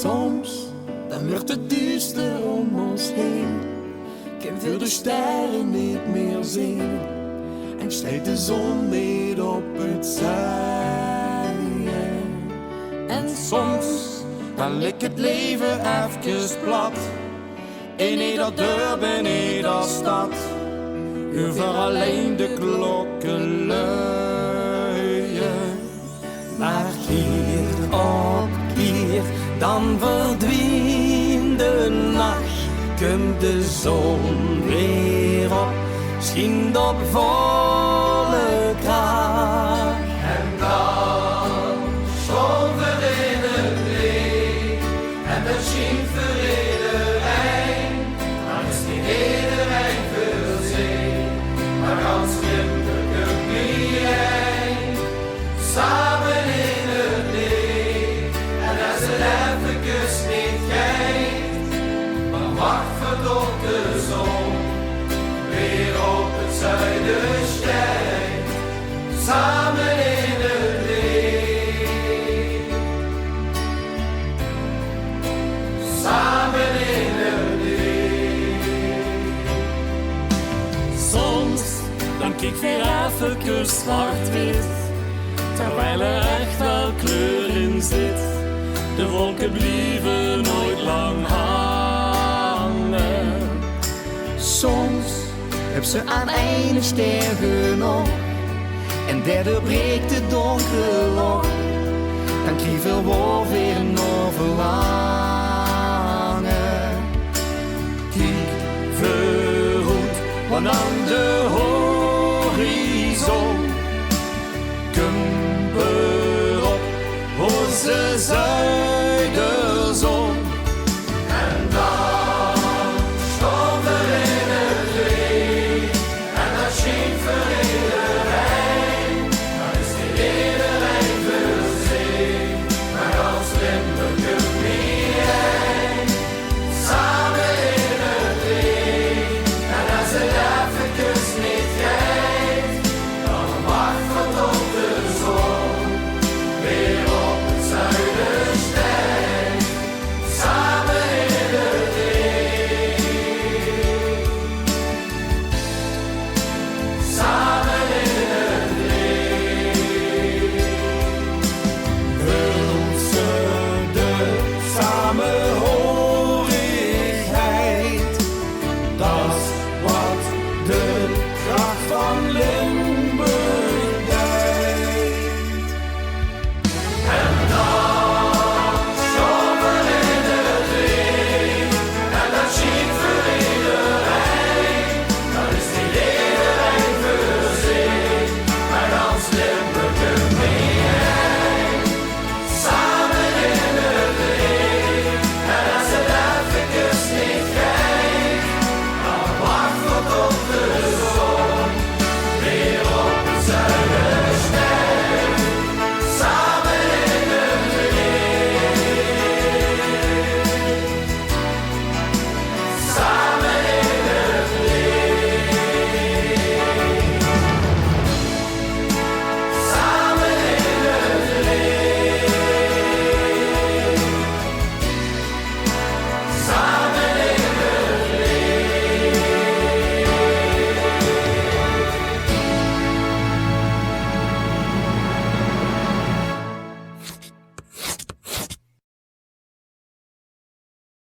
Soms, dan wordt het duister om ons heen. Kunnen we de sterren niet meer zien. En steekt de zon niet op het zuiden. En soms, dan ligt het leven even plat. In ieder dorp, in ieder stad. Over alleen de klokken luien. Maar keer op keer, dan verdwijnt de nacht. Komt de zon weer op, schijnt op volle kracht. En dan schoon we in het licht, en dat schijnt voor iedereen. Dan is niet iedereen veel zee, maar als kinderen niet heen. Samen in het licht, en als het even niet geeft, dan wacht verdort de zon weer op het zuiden steekt. Samen in het licht, samen in het licht. Soms, dan kijk weer even zwart-wit. Terwijl er echt wel kleur in zit. De wolken blijven nooit lang hangen. Soms heb ze aan een ster genoeg. En derde breekt de donkere lok. Dan krieven we weer nog verlangen. Kijk vooruit, want aan de